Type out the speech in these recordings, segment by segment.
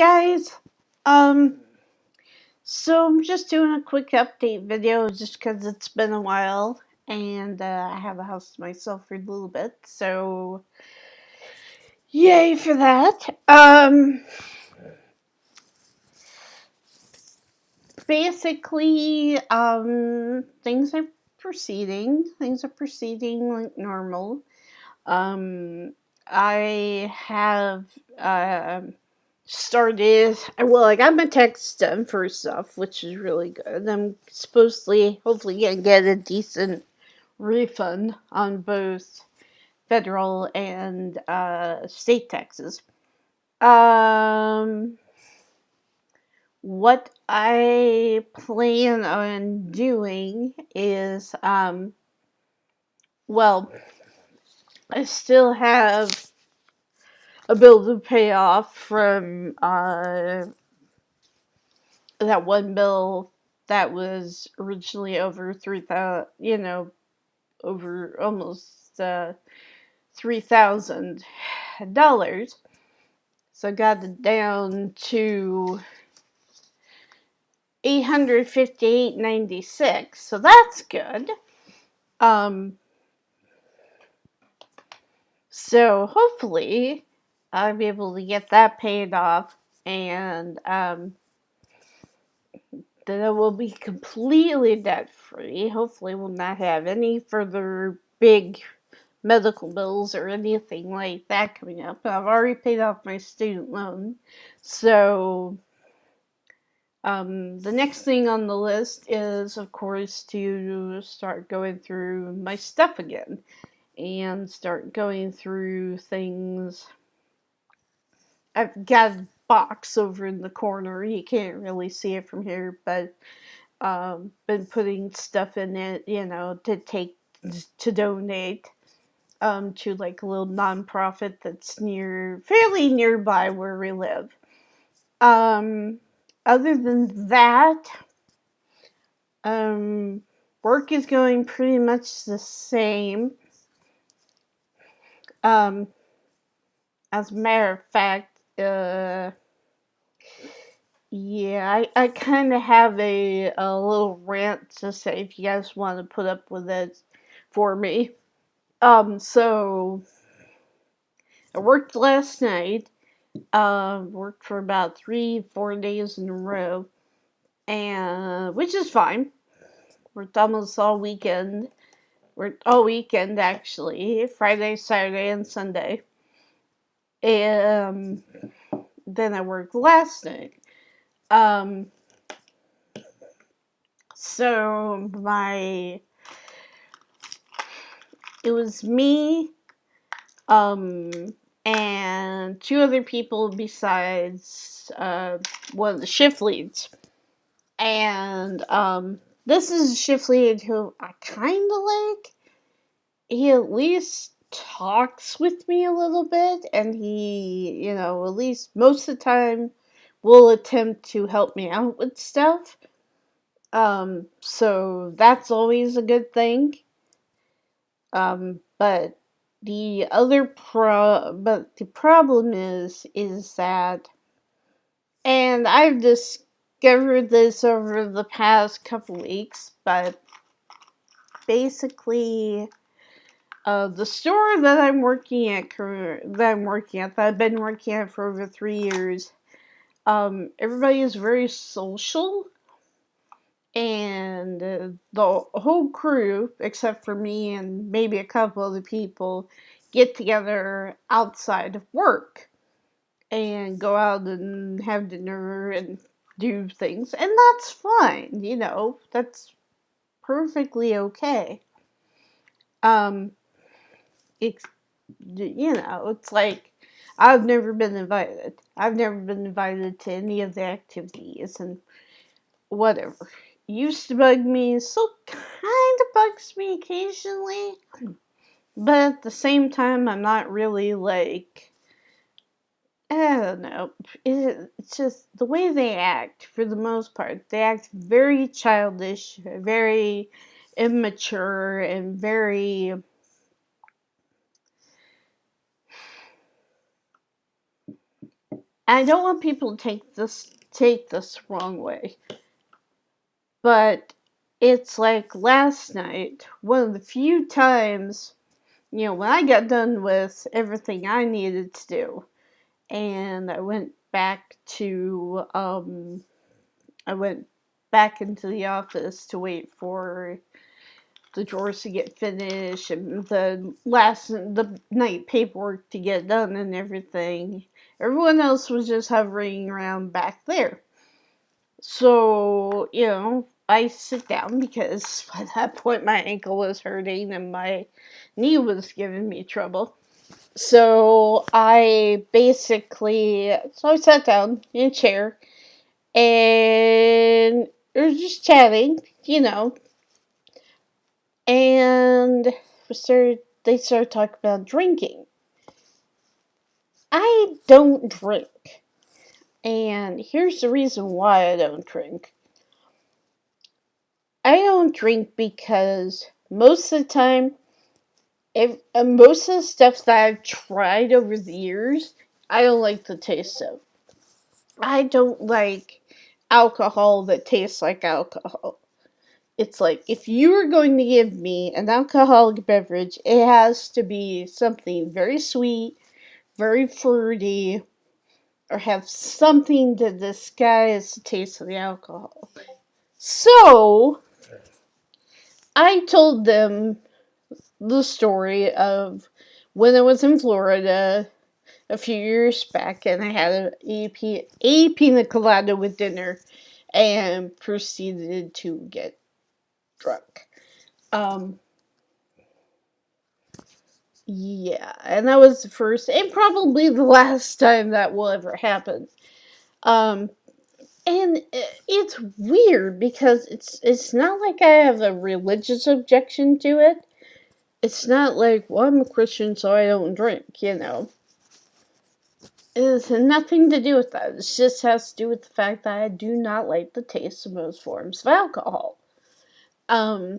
guys. Um, so I'm just doing a quick update video just because it's been a while and I have a house to myself for a little bit. So yay for that. Basically, things are proceeding. Things are proceeding like normal. Um, I have started. Well, I got my tax done first off, which is really good. I'm supposedly, hopefully, gonna get a decent refund on both federal and state taxes. Um, what I plan on doing is, well, I still have a bill to pay off from that one bill that was originally over 3,000, over almost $3,000. So I got it down to 858.96. So that's good. Um, so hopefully I'll be able to get that paid off, and then I will be completely debt free. Hopefully, will not have any further big medical bills or anything like that coming up. I've already paid off my student loan. So, the next thing on the list is, of course, to start going through my stuff again and start going through things. I've got a box over in the corner. You can't really see it from here, but been putting stuff in it, to take to donate to like a little nonprofit that's fairly nearby where we live. Um, Other than that, um, work is going pretty much the same. Um, as a matter of fact, yeah, I kind of have a little rant to say if you guys want to put up with it for me. So I worked last night. Worked for about 3, 4 days in a row, and which is fine. Worked almost all weekend. Worked all weekend actually, Friday, Saturday, and Sunday. And then I worked last night. Um, so it was me, um, and two other people besides one of the shift leads. And this is a shift lead who I kind of like. He at least talks with me a little bit, and he, at least most of the time, will attempt to help me out with stuff. So that's always a good thing. But the problem is that, and I've discovered this over the past couple weeks, but basically, the store that I've been working at for over 3 years, everybody is very social, and the whole crew, except for me and maybe a couple other people, get together outside of work and go out and have dinner and do things, and that's fine, that's perfectly okay. Um, it's, it's like I've never been invited. I've never been invited to any of the activities and whatever. Used to bug me, still kind of bugs me occasionally, but at the same time, I'm not really like, I don't know. It's just the way they act, for the most part. They act very childish, very immature, and very. I don't want people to take this wrong way, but it's like last night, one of the few times, when I got done with everything I needed to do, and I went back into the office to wait for the drawers to get finished and the night paperwork to get done and everything. Everyone else was just hovering around back there. So, I sit down because by that point my ankle was hurting and my knee was giving me trouble. So I sat down in a chair and we were just chatting, and they started talking about drinking. I don't drink, and here's the reason why I don't drink. I don't drink because most of the time, most of the stuff that I've tried over the years, I don't like the taste of. I don't like alcohol that tastes like alcohol. It's like, if you are going to give me an alcoholic beverage, it has to be something very sweet, very fruity, or have something to disguise the taste of the alcohol. So, I told them the story of when I was in Florida a few years back and I had a pina colada with dinner and proceeded to get drunk. Um, yeah, and that was the first and probably the last time that will ever happen. Um, and it's weird because it's not like I have a religious objection to it. It's not like, well, I'm a Christian, so I don't drink. It has nothing to do with that. It just has to do with the fact that I do not like the taste of most forms of alcohol. Um,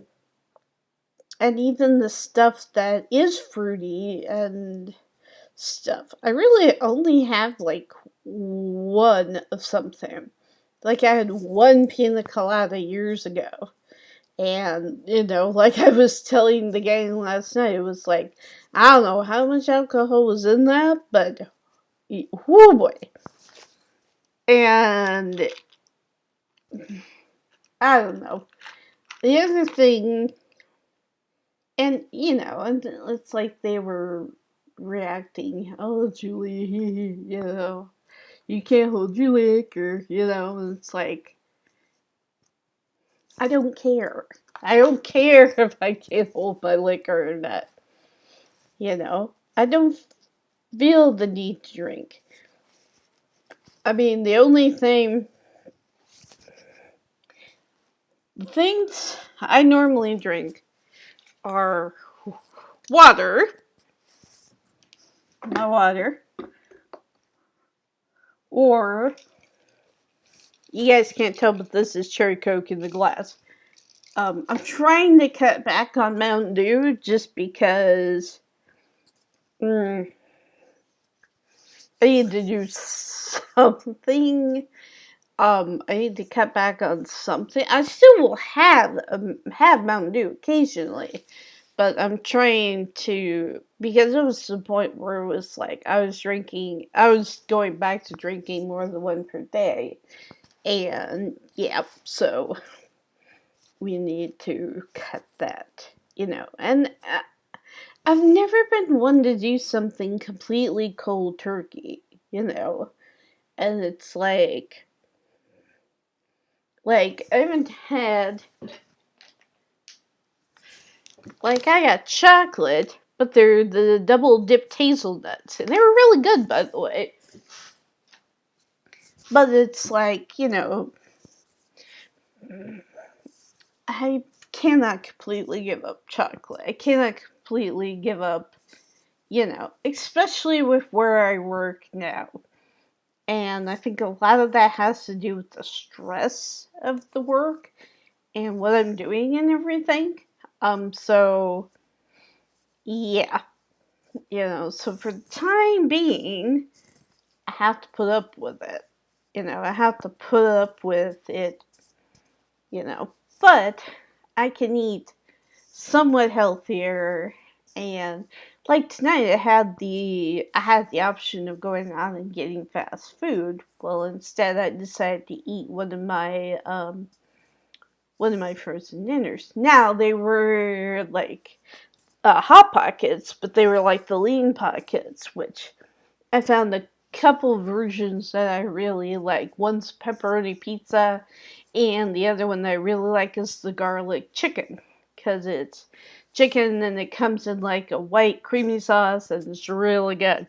and even the stuff that is fruity and stuff, I really only have like one of something. Like I had one pina colada years ago. And, like I was telling the gang last night, it was like, I don't know how much alcohol was in that, but, whoo boy. And, I don't know. The other thing, and, and it's like they were reacting, oh, Julie, you can't hold your liquor, and it's like, I don't care. I don't care if I can't hold my liquor or not. I don't feel the need to drink. I mean, the things I normally drink are water, my water, or you guys can't tell, but this is cherry Coke in the glass. I'm trying to cut back on Mountain Dew just because I need to do something. I need to cut back on something. I still will have Mountain Dew occasionally, but I'm trying to, because it was the point where it was like I was going back to drinking more than one per day, and yeah, so we need to cut that, and I've never been one to do something completely cold turkey, and it's like I haven't had, like, I got chocolate, but they're the double dipped hazelnuts, and they were really good, by the way. But it's like, I cannot completely give up chocolate. I cannot completely give up, especially with where I work now. And I think a lot of that has to do with the stress of the work and what I'm doing and everything. So yeah, so for the time being, I have to put up with it. I have to put up with it, you know. But I can eat somewhat healthier, and like tonight I had the option of going out and getting fast food. Well, instead I decided to eat one of my frozen dinners. Now they were like hot pockets, but they were like the lean pockets, which I found a couple versions that I really like. One's pepperoni pizza, and the other one that I really like is the garlic chicken, because it's chicken and it comes in like a white creamy sauce, and it's really good.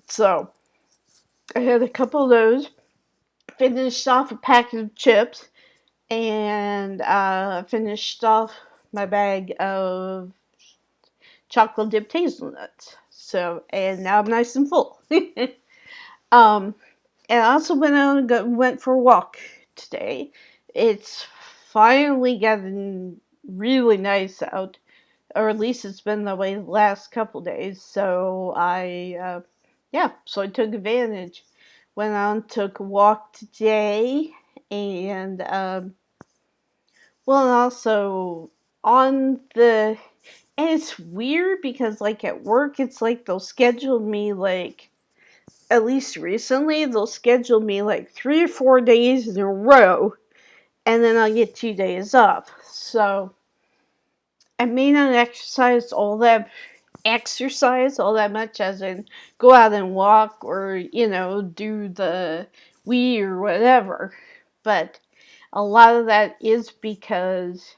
So I had a couple of those. Finished off a packet of chips, and finished off my bag of chocolate dipped hazelnuts. So, and now I'm nice and full. um, and I also went for a walk today. It's finally gotten really nice out, or at least it's been that way the last couple days. So so I took advantage. Went out, took a walk today, and and also on the and it's weird because like at work, it's like they'll schedule me like at least recently, they'll schedule me like 3 or 4 days in a row, and then I'll get 2 days off. So I may not exercise all that much, as in go out and walk or do the Wii or whatever. But a lot of that is because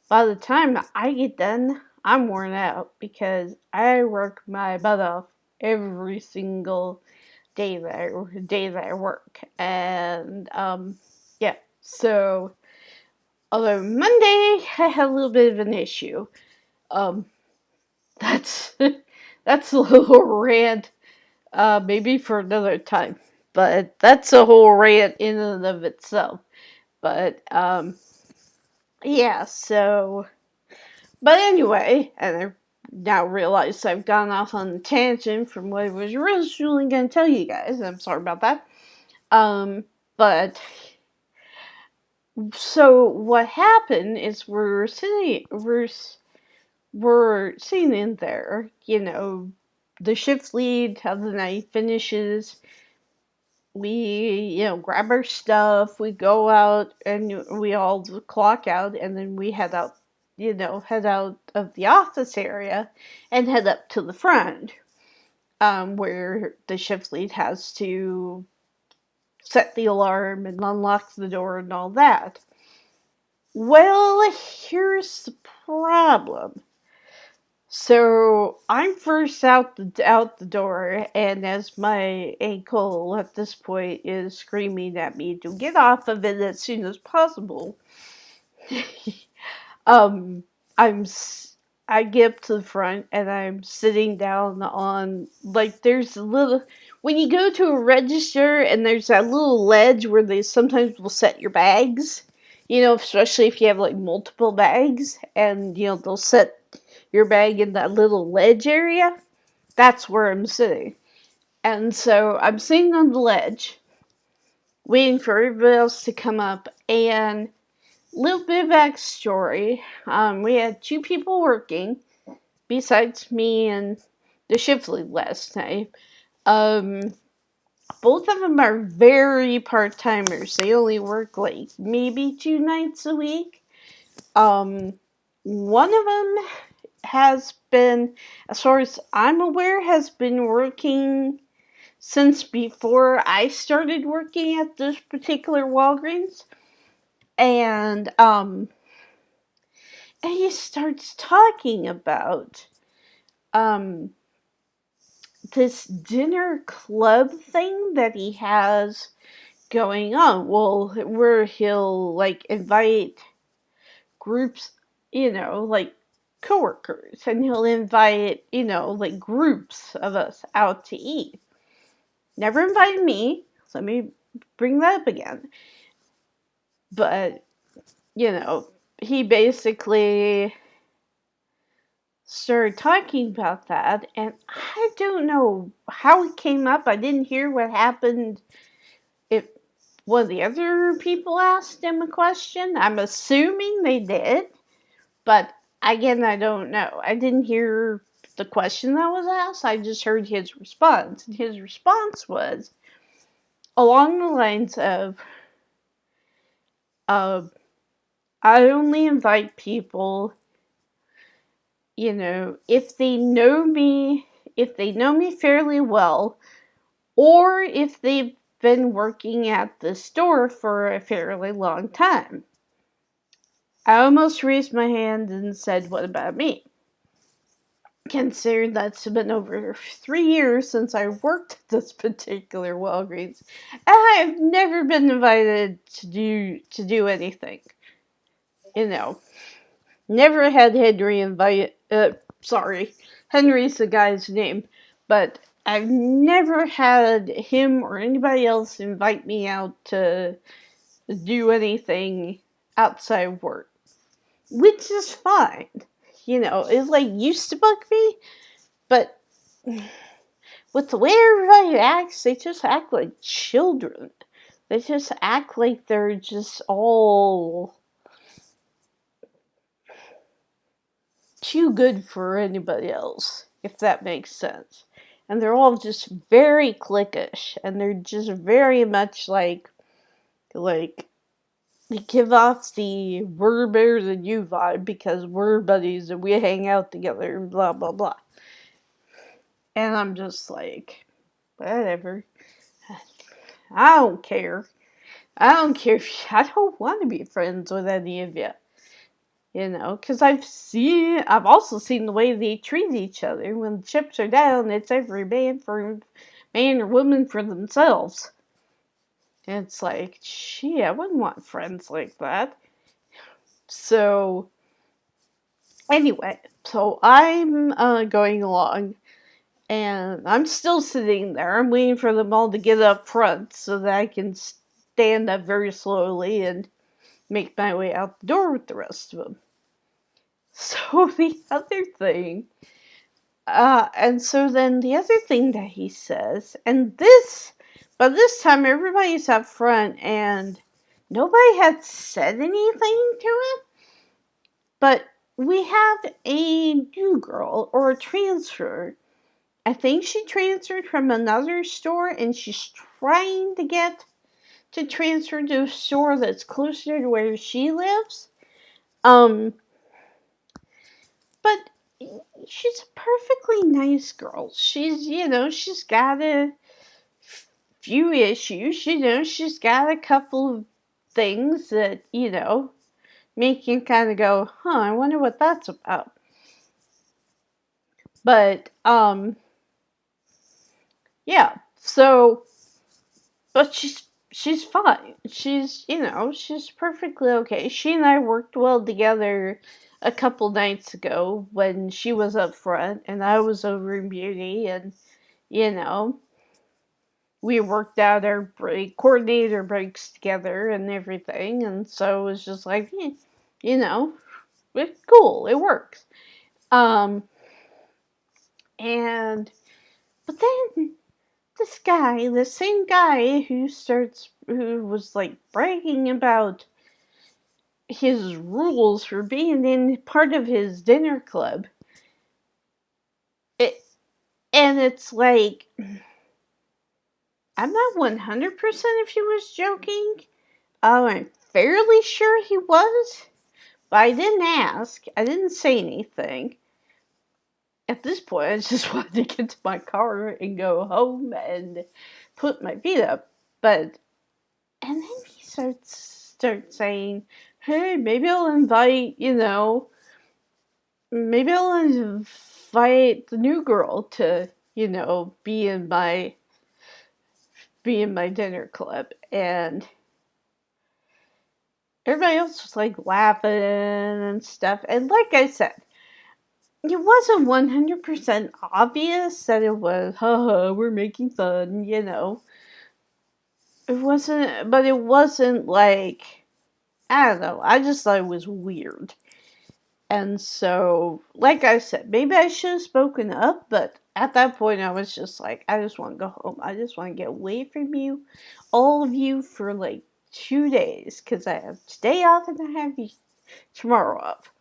by the time I get done, I'm worn out because I work my butt off every single day that I work. And yeah, so although Monday I had a little bit of an issue. Um that's that's a little rant, maybe for another time. But that's a whole rant in and of itself. But yeah, so but anyway, and I now realize I've gone off on a tangent from what I was originally going to tell you guys. I'm sorry about that. But so what happened is we're sitting in there, the shift lead of the night finishes. We, grab our stuff, we go out, and we all clock out, and then we head out of the office area and head up to the front, where the shift lead has to set the alarm and unlock the door and all that. Well, here's the problem. So I'm first out the door, and as my ankle at this point is screaming at me to get off of it as soon as possible, um, I'm I get up to the front and I'm sitting down on, like, there's a little, when you go to a register and there's that little ledge where they sometimes will set your bags, especially if you have like multiple bags, and they'll set your bag in that little ledge area. That's where I'm sitting. And so I'm sitting on the ledge waiting for everybody else to come up. And little bit of backstory, we had two people working besides me and the shift lead last night. Both of them are very part-timers. They only work like maybe 2 nights a week. One of them has been, as far as I'm aware, has been working since before I started working at this particular Walgreens. And he starts talking about um, this dinner club thing that he has going on. Well, where he'll like invite groups, like coworkers, and he'll invite, like groups of us out to eat. Never invited me. Let me bring that up again. But, he basically started talking about that, and I don't know how it came up. I didn't hear what happened. If one of the other people asked him a question, I'm assuming they did, but again, I don't know. I didn't hear the question that was asked. I just heard his response, and his response was along the lines of, uh, "I only invite people, if they know me, fairly well, or if they've been working at the store for a fairly long time." I almost raised my hand and said, "What about me?" Considering that's been over 3 years since I worked at this particular Walgreens, and I have never been invited to do anything. You know, never had Henry invite. Sorry, Henry's the guy's name, but I've never had him or anybody else invite me out to do anything outside work, which is fine. It like used to bug me, but with the way everybody acts, they just act like children. They just act like they're just all too good for anybody else, if that makes sense. And they're all just very cliquish, and they're just very much like they give off the "we're better than you" vibe because we're buddies and we hang out together and blah blah blah. And I'm just like, whatever. I don't care. I don't care if I don't want to be friends with any of you. Because I've also seen the way they treat each other. When the chips are down, it's every man or woman for themselves. And it's like, gee, I wouldn't want friends like that. So, anyway, so I'm going along, and I'm still sitting there. I'm waiting for them all to get up front so that I can stand up very slowly and make my way out the door with the rest of them. So the other thing, and so then the other thing that he says, by this time everybody's up front and nobody had said anything to him, but we have a new girl or a transfer. I think she transferred from another store and she's trying to get to transfer to a store that's closer to where she lives. But she's a perfectly nice girl. She's got a few issues. She's got a couple of things that, make you kind of go, huh, I wonder what that's about. But, yeah, so, but she's fine. She's perfectly okay. She and I worked well together a couple nights ago when she was up front and I was over in beauty, and you know, we worked out our coordinated our breaks together and everything, and so it was just like, you know, it's cool, it works. Um, and but then the same guy who was like bragging about his rules for being in part of his dinner club. It, and it's like, I'm not 100% if he was joking. I'm fairly sure he was, but I didn't ask. I didn't say anything. At this point, I just wanted to get to my car and go home and put my feet up. And then he starts saying, "Hey, maybe I'll invite the new girl to, be in my dinner club." And everybody else was like laughing and stuff. And like I said, it wasn't 100% obvious that it was, haha, we're making fun. It wasn't, but it wasn't like, I don't know, I just thought it was weird. And so, like I said, maybe I should have spoken up, but at that point I was just like, I just want to go home. I just want to get away from you, all of you, for like 2 days, because I have today off and I have tomorrow off.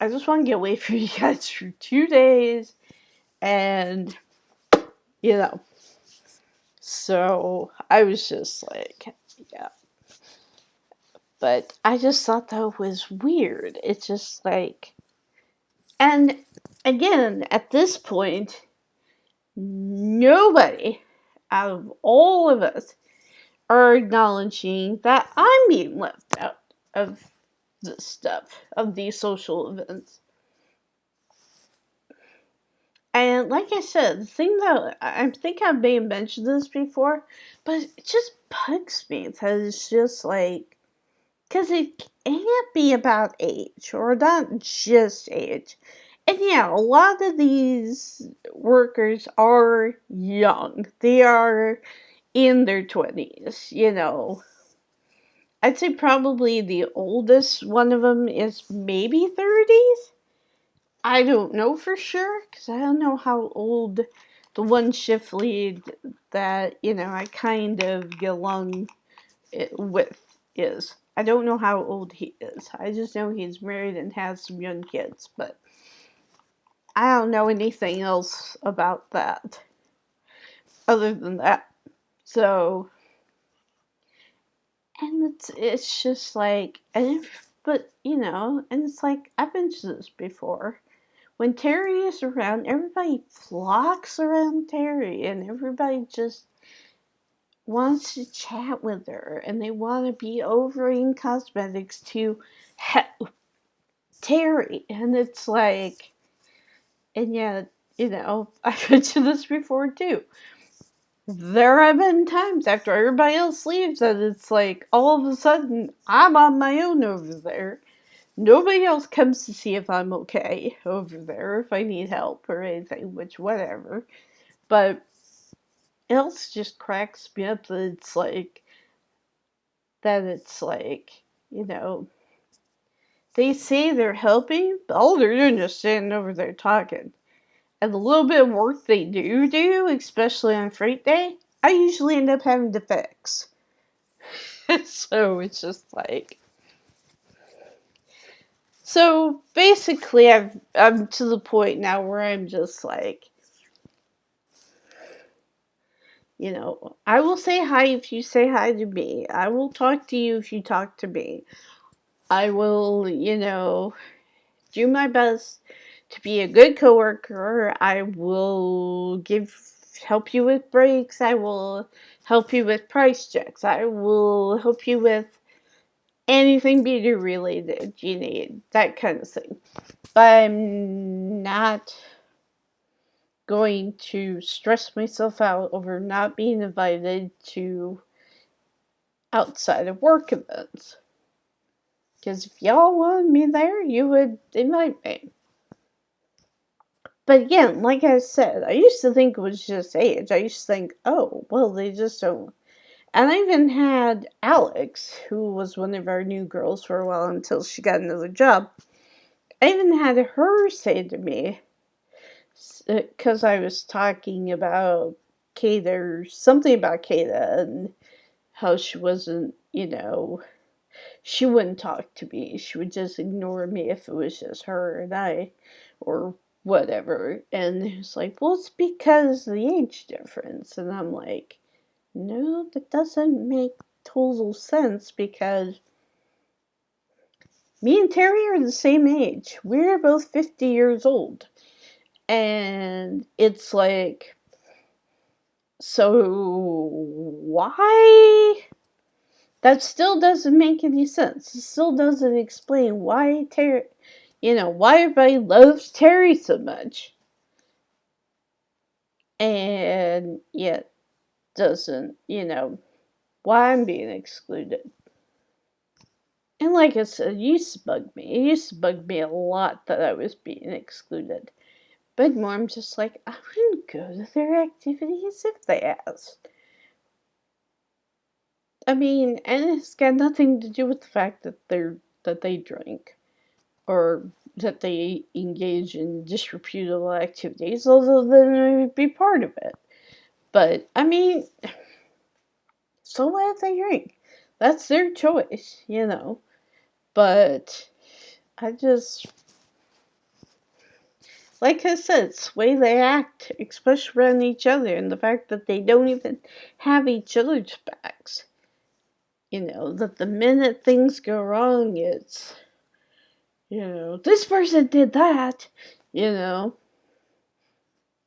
I just want to get away from you guys for 2 days, and you know, so I was just like, yeah. But I just thought that was weird. It's just like, and again, at this point, nobody out of all of us are acknowledging that I'm being left out of this stuff, of these social events. And like I said, the thing that I think I may have mentioned this before, but it just bugs me that it's just like, because it can't be about age, or not just age. And yeah, a lot of these workers are young. They are in their 20s, you know. I'd say probably the oldest one of them is maybe 30s. I don't know for sure, because I don't know how old the one shift lead that, you know, I kind of get along with is. I don't know how old he is. I just know he's married and has some young kids, but I don't know anything else about that other than that. So, and it's just like, and if, but you know, and it's like I've been to this before. When Terry is around, everybody flocks around Terry, and everybody just wants to chat with her, and they want to be offering cosmetics to Terry, and it's like, and yet, you know, I've mentioned this before too. There have been times after everybody else leaves that it's like all of a sudden I'm on my own over there. Nobody else comes to see if I'm okay over there, if I need help or anything, which whatever. But it also just cracks me up that it's like, you know, they say they're helping, but all they're doing is just standing over there talking. And the little bit of work they do, especially on freight day, I usually end up having to fix. So it's just like, so basically I'm to the point now where I'm just like, you know, I will say hi if you say hi to me. I will talk to you if you talk to me. I will, you know, do my best to be a good coworker. I will help you with breaks. I will help you with price checks. I will help you with anything beauty related you need, that kind of thing. But I'm not going to stress myself out over not being invited to outside of work events. Because if y'all wanted me there, you would invite me. But again, like I said, I used to think it was just age. I used to think, oh, well, they just don't. And I even had Alex, who was one of our new girls for a while until she got another job. I even had her say to me, because I was talking about Kata or something about Kata and how she wasn't, you know, she wouldn't talk to me. She would just ignore me if it was just her and I, or whatever. And it's like, well, it's because of the age difference. And I'm like, no, that doesn't make total sense because me and Terry are the same age. We're both 50 years old. And it's like, so why? That still doesn't make any sense. It still doesn't explain why Terry, you know, why everybody loves Terry so much. And yet doesn't, you know, why I'm being excluded. And like I said, it used to bug me. It used to bug me a lot that I was being excluded. But more, I'm just like, I wouldn't go to their activities if they asked. I mean, and it's got nothing to do with the fact that they drink or that they engage in disreputable activities, although then they would be part of it. But I mean, so what if they drink? That's their choice, you know. But I just, like I said, it's the way they act, especially around each other, and the fact that they don't even have each other's backs. You know, that the minute things go wrong, it's, you know, this person did that, you know,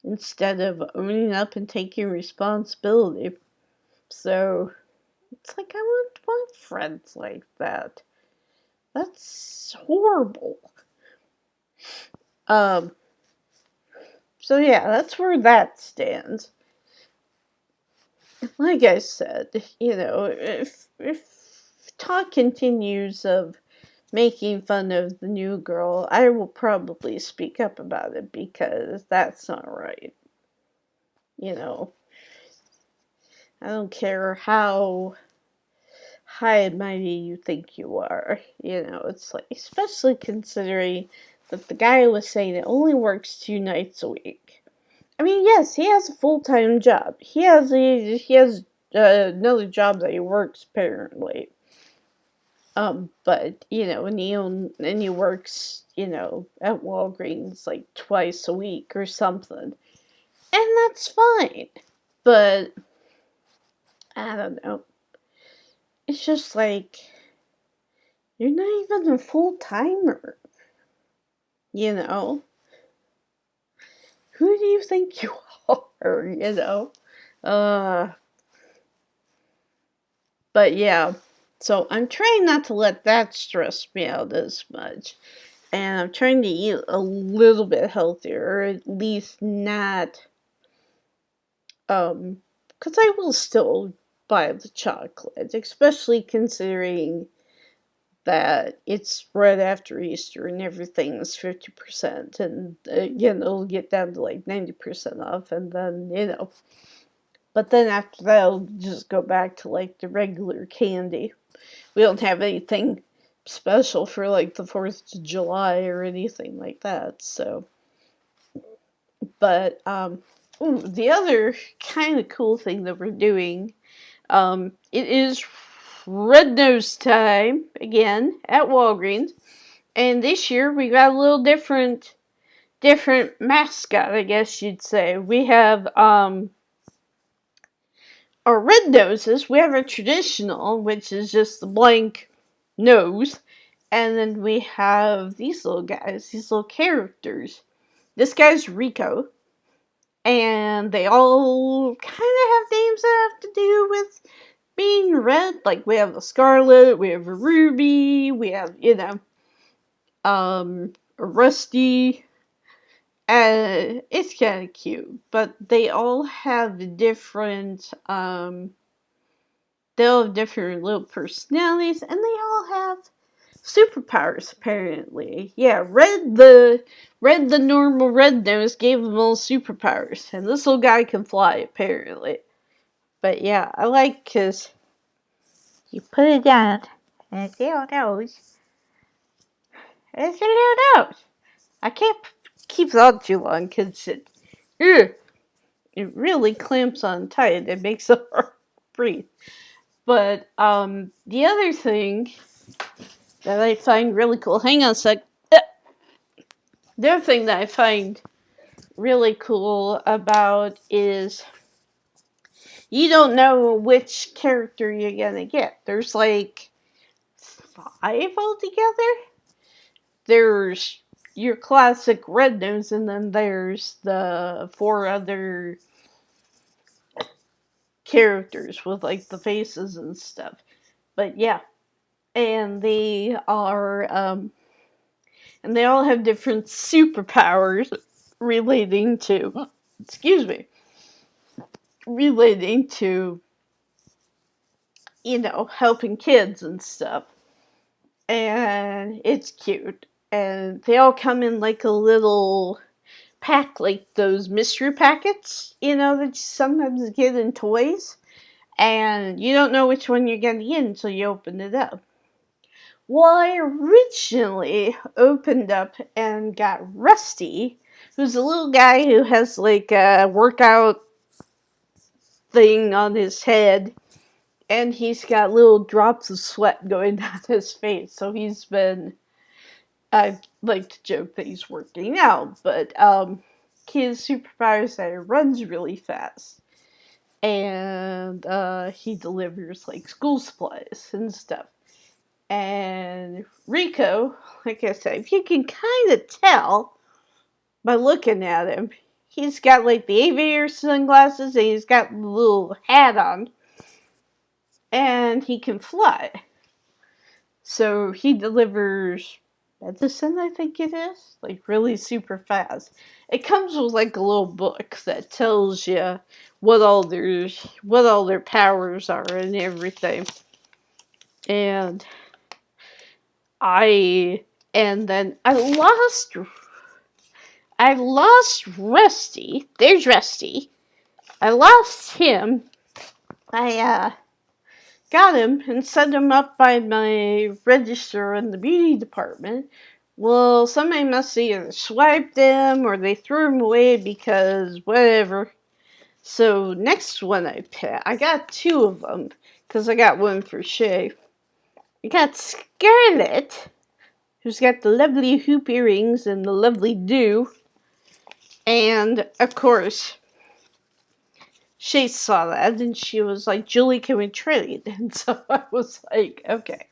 instead of owning up and taking responsibility. So, it's like, I wouldn't want friends like that. That's horrible. Um, so yeah, that's where that stands. Like I said, you know, if talk continues of making fun of the new girl, I will probably speak up about it because that's not right. You know, I don't care how high and mighty you think you are. You know, it's like, especially considering that the guy was saying it only works 2 nights a week. I mean, yes, he has a full-time job. He has another job that he works apparently. But you know, and he works, you know, at Walgreens like twice a week or something, and that's fine. But I don't know. It's just like, you're not even a full timer. You know, who do you think you are? You know, uh. But yeah, so I'm trying not to let that stress me out as much. And I'm trying to eat a little bit healthier, or at least not, because I will still buy the chocolate, especially considering that it's right after Easter and everything's 50%, and again, it'll get down to like 90% off, and then, you know, but then after that, I'll just go back to like the regular candy. We don't have anything special for like the 4th of July or anything like that, so. But, ooh, the other kind of cool thing that we're doing, it is Red Nose time again at Walgreens. And this year we got a little different mascot, I guess you'd say. We have, our red noses. We have a traditional, which is just the blank nose. And then we have these little guys, these little characters. This guy's Rico. And they all kind of have names that have to do with being red. Like, we have a Scarlet, we have a Ruby, we have, you know, a Rusty. It's kind of cute. But they all have different little personalities, and they all have superpowers apparently. Yeah, Red the normal red nose gave them all superpowers, and this little guy can fly apparently. But yeah, I like because you put it down, and it's a little nose. It's a little nose. I can't keep it on too long because it really clamps on tight. It makes it hard to breathe. But the other thing that I find really cool. Hang on a sec. The other thing that I find really cool about is you don't know which character you're gonna get. There's like 5 altogether. There's your classic red nose, and then there's the 4 other characters with like the faces and stuff. But yeah, and they all have different superpowers relating to, excuse me, relating to, you know, helping kids and stuff. And it's cute. And they all come in like a little pack, like those mystery packets, you know, that you sometimes get in toys. And you don't know which one you're going to get until you open it up. Well, I originally opened up and got Rusty, who's a little guy who has like a workout thing on his head, and he's got little drops of sweat going down his face. So he's been, I like to joke that he's working out, but his superpowers that he runs really fast, and he delivers like school supplies and stuff. And Rico, like I said, you can kind of tell by looking at him. He's got like the aviator sunglasses and he's got a little hat on, and he can fly. So he delivers medicine, I think it is, like really super fast. It comes with like a little book that tells you what all their powers are and everything. And I and then I lost Rusty. There's Rusty. I lost him. I got him and set him up by my register in the beauty department. Well, somebody must have either swiped him or they threw him away because whatever. So next one I got two of them because I got one for Shay. I got Scarlet, who's got the lovely hoop earrings and the lovely do. And, of course, she saw that and she was like, Julie, can we trade? And so I was like, okay.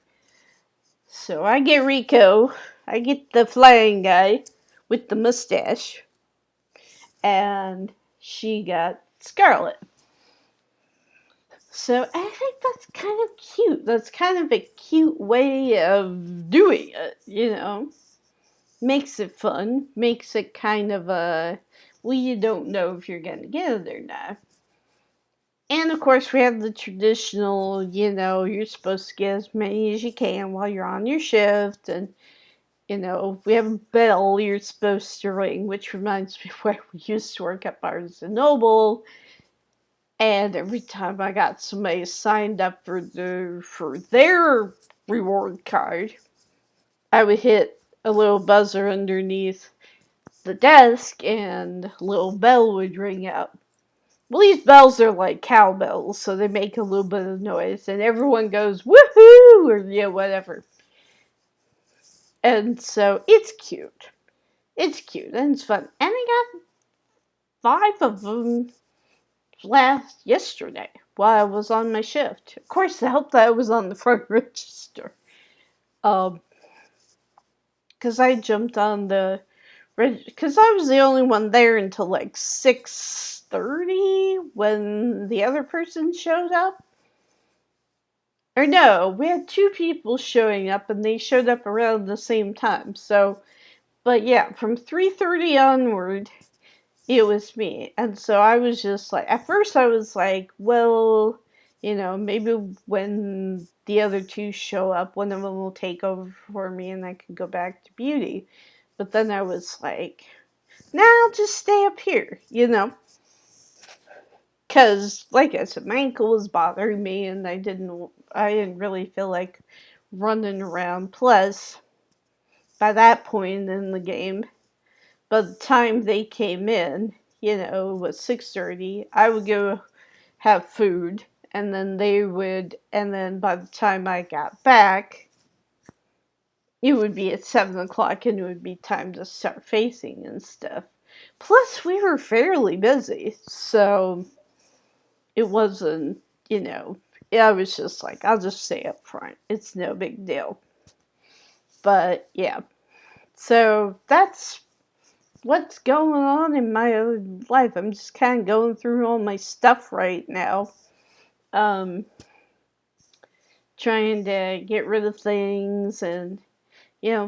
So I get Rico. I get the flying guy with the mustache. And she got Scarlet. So I think that's kind of cute. That's kind of a cute way of doing it, you know? Makes it fun. Makes it kind of a, well, you don't know if you're going to get it or not. And of course, we have the traditional, you're supposed to get as many as you can while you're on your shift. And, we have a bell you're supposed to ring, which reminds me where we used to work at Barnes and Noble. And every time I got somebody signed up for their reward card, I would hit a little buzzer underneath the desk and a little bell would ring out. Well, these bells are like cowbells, so they make a little bit of noise, and everyone goes woohoo or whatever. And so it's cute. It's cute and it's fun. And I got 5 of them yesterday while I was on my shift. Of course, it helped that I was on the front register. Because I jumped on the because I was the only one there until like 6:30 when the other person showed up. Or no, we had 2 people showing up and they showed up around the same time. So, but yeah, from 3:30 onward, it was me. And so I was just like, at first I was like, well, maybe when the other 2 show up, one of them will take over for me and I can go back to beauty. But then I was like, nah, I'll just stay up here, Because, like I said, my ankle was bothering me and I didn't really feel like running around. Plus, by that point in the game, by the time they came in, it was 6:30. I would go have food, and then by the time I got back, it would be at 7 o'clock, and it would be time to start facing and stuff. Plus, we were fairly busy, so it wasn't, I was just like, I'll just stay up front. It's no big deal. But yeah, so that's what's going on in my life. I'm just kind of going through all my stuff right now. Trying to get rid of things and,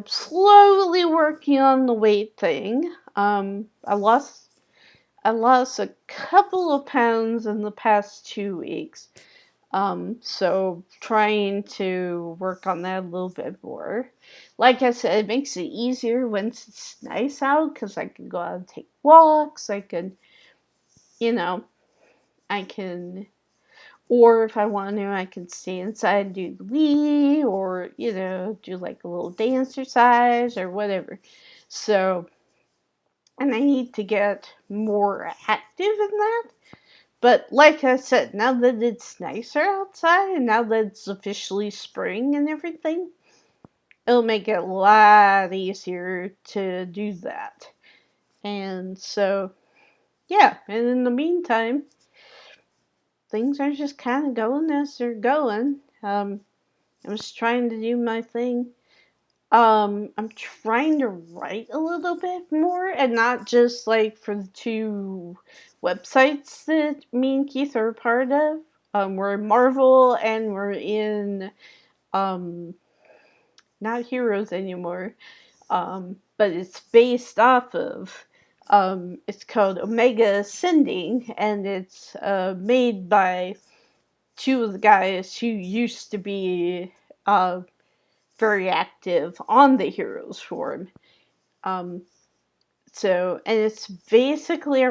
slowly working on the weight thing. I lost a couple of pounds in the past 2 weeks. So trying to work on that a little bit more. Like I said, it makes it easier when it's nice out because I can go out and take walks. I can, I can Or if I want to, I can stay inside and do the Wii, or, do like a little dance exercise or whatever. So, and I need to get more active in that. But like I said, now that it's nicer outside, and now that it's officially spring and everything, it'll make it a lot easier to do that. And so, yeah, and in the meantime, things are just kind of going as they're going. I'm just trying to do my thing. I'm trying to write a little bit more, and not just like for the two websites that me and Keith are a part of. We're in Marvel, and we're in um, not Heroes anymore. But it's based off of. It's called Omega Ascending, and it's made by two of the guys who used to be uh, very active on the Heroes forum. Um, and it's basically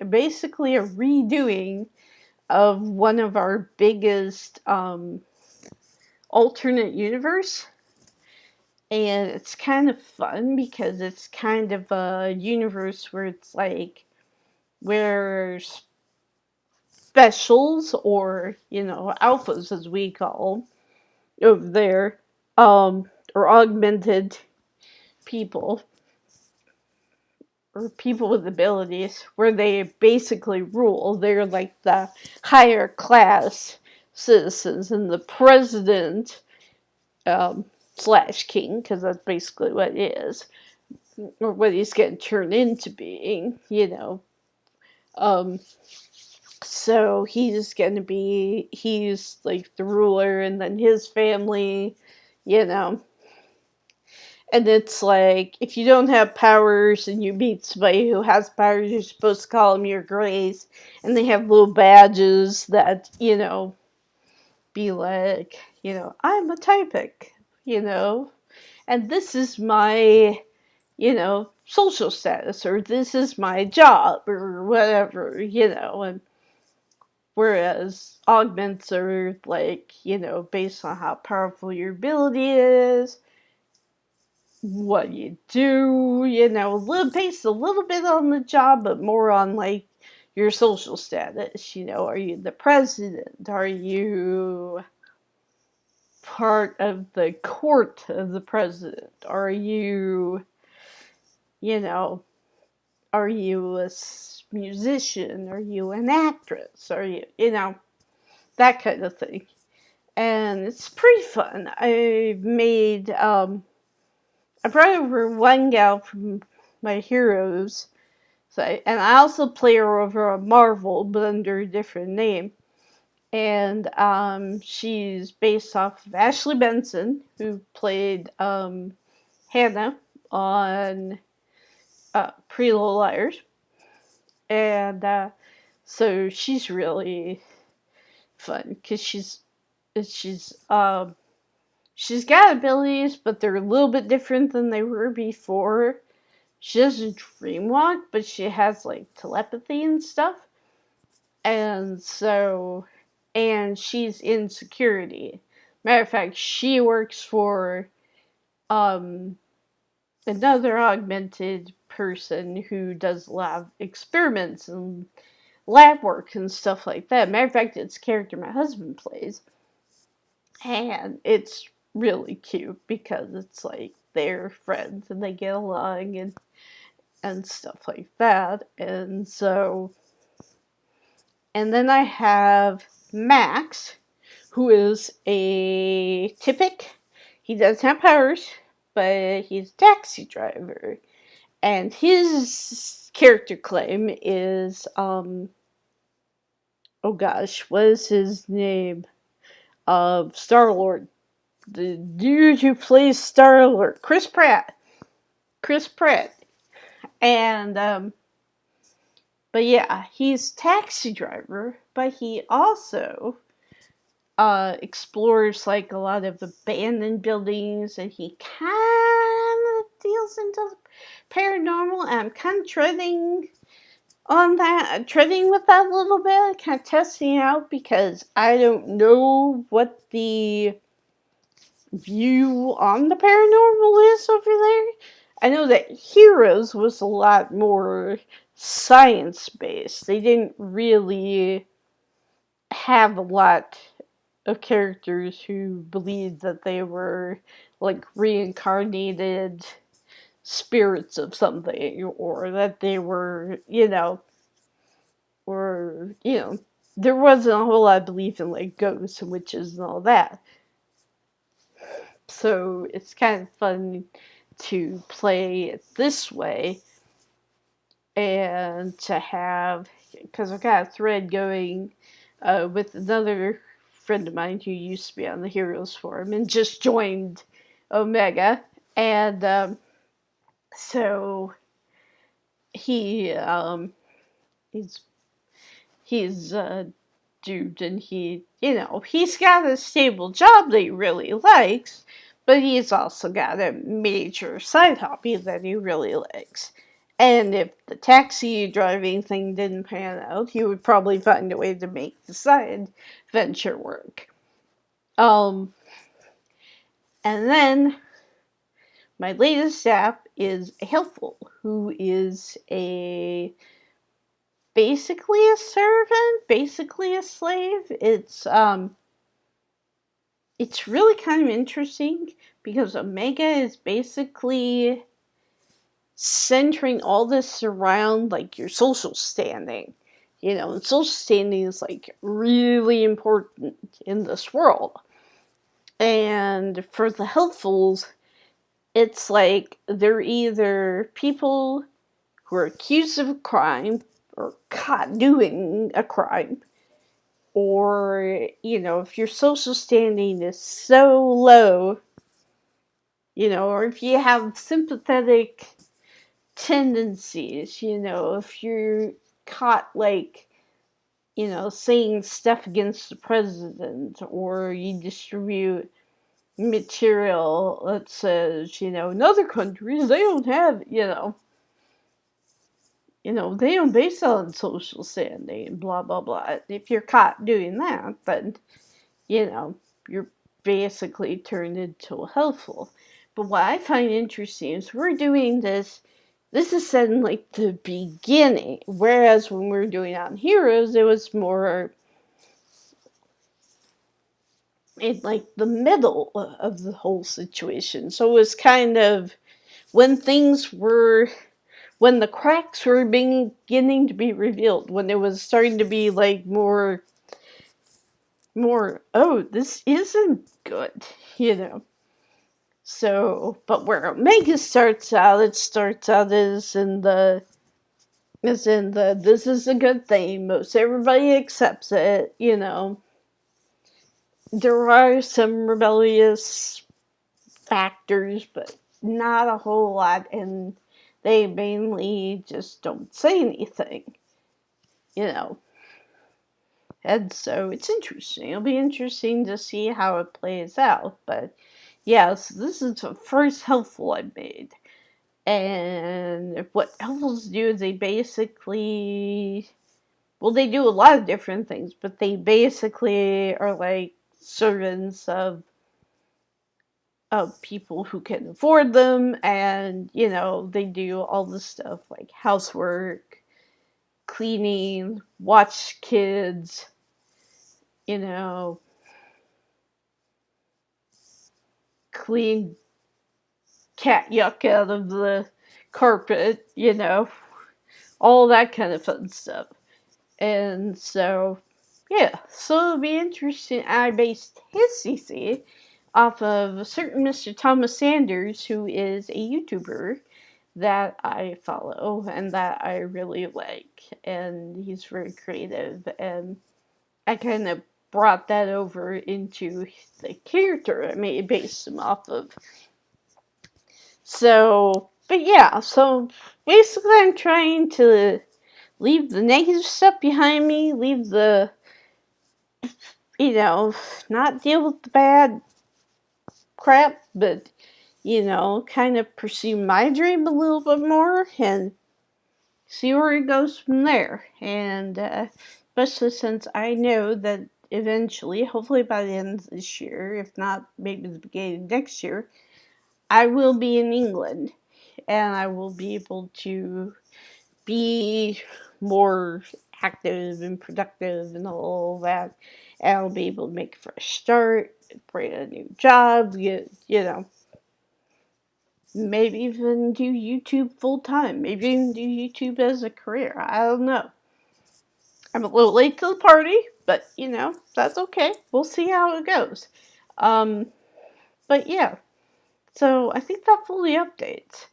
basically a redoing of one of our biggest alternate universe. And it's kind of fun because it's kind of a universe where it's like where specials, or alphas as we call them over there, or augmented people, or people with abilities, where they basically rule. They're like the higher class citizens, and the president slash king, because that's basically what it is, or what he's going to turn into being. Um, so he's like the ruler, and then his family, you know. And it's like, if you don't have powers and you meet somebody who has powers, you're supposed to call them your grace. And they have little badges that, be like, I'm a typic, and this is my, social status, or this is my job, or whatever, and whereas augments are like, based on how powerful your ability is, what you do, based a little bit on the job, but more on like your social status. Are you the president? Are you part of the court of the president? You know, are you a musician? Are you an actress? Are you, that kind of thing. And it's pretty fun. I brought over one gal from my heroes, and I also play her over on Marvel, but under a different name. And she's based off of Ashley Benson, who played Hannah on Pretty Little Liars. And so she's really fun because she's got abilities, but they're a little bit different than they were before. She doesn't dreamwalk, but she has like telepathy and stuff. And she's in security. Matter of fact, she works for um, another augmented person who does lab experiments and lab work and stuff like that. Matter of fact, it's a character my husband plays. And it's really cute because it's like they're friends and they get along and stuff like that. And then I have Max, who is a typic. He doesn't have powers, but he's a taxi driver. And his character claim is, oh gosh, what is his name? Star-Lord. The dude who plays Star-Lord. Chris Pratt. Chris Pratt. And, but yeah, he's taxi driver, but he also explores like a lot of abandoned buildings, and he kind of deals into paranormal. And I'm kind of treading on that, treading with that a little bit, kind of testing it out because I don't know what the view on the paranormal is over there. I know that Heroes was a lot more science based. They didn't really have a lot of characters who believed that they were like reincarnated spirits of something, or that they were, or, there wasn't a whole lot of belief in like ghosts and witches and all that. So it's kind of fun to play it this way and to have, because I've got a thread going with another friend of mine who used to be on the Heroes Forum and just joined Omega. And so he he's he's dude, and he's got a stable job that he really likes, but he's also got a major side hobby that he really likes. And if the taxi driving thing didn't pan out, he would probably find a way to make the side venture work. Um, and then my latest app is Helpful, who is a basically a servant, basically a slave. It's really kind of interesting because Omega is basically centering all this around like your social standing. And social standing is like really important in this world. And for the helpfuls, it's like they're either people who are accused of a crime or caught doing a crime, or if your social standing is so low, or if you have sympathetic tendencies, if you're caught like saying stuff against the president, or you distribute material that says, in other countries they don't have, they don't base on social standing, blah blah blah. If you're caught doing that, then you're basically turned into helpful. But what I find interesting is we're doing this. This is set in like the beginning, whereas when we were doing on Heroes, it was more in like the middle of the whole situation. So it was kind of when when the cracks were beginning to be revealed, when it was starting to be like more, oh, this isn't good, So, but where Omega starts out, it starts out as in the this is a good thing. Most everybody accepts it. There are some rebellious factors, but not a whole lot, and they mainly just don't say anything. You know, and so it's interesting. It'll be interesting to see how it plays out. But yes, this is the first helpful I made. And what elves do is they basically, well, they do a lot of different things, but they basically are like servants of people who can afford them, and they do all the stuff like housework, cleaning, watch kids, you know, clean cat yuck out of the carpet, all that kind of fun stuff. And so, yeah, so it'll be interesting. I based his CC off of a certain Mr. Thomas Sanders, who is a YouTuber that I follow and that I really like. And he's very creative. And I kind of brought that over into the character I made, based him off of. So, but yeah, so basically I'm trying to leave the negative stuff behind me, leave the, not deal with the bad crap, but, kind of pursue my dream a little bit more and see where it goes from there. And especially since I know that eventually, hopefully by the end of this year, if not maybe the beginning of next year, I will be in England and I will be able to be more active and productive and all that. And I'll be able to make a fresh start, create a new job, you know, maybe even do YouTube full time, maybe even do YouTube as a career. I don't know. I'm a little late to the party, but you know, that's okay. We'll see how it goes. Um, but yeah, so I think that fully updates.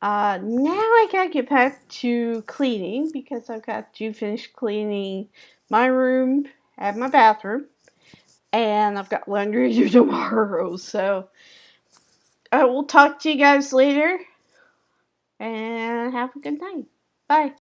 Now I gotta get back to cleaning because I've got to finish cleaning my room and my bathroom, and I've got laundry to do tomorrow. So I will talk to you guys later, and have a good night. Bye.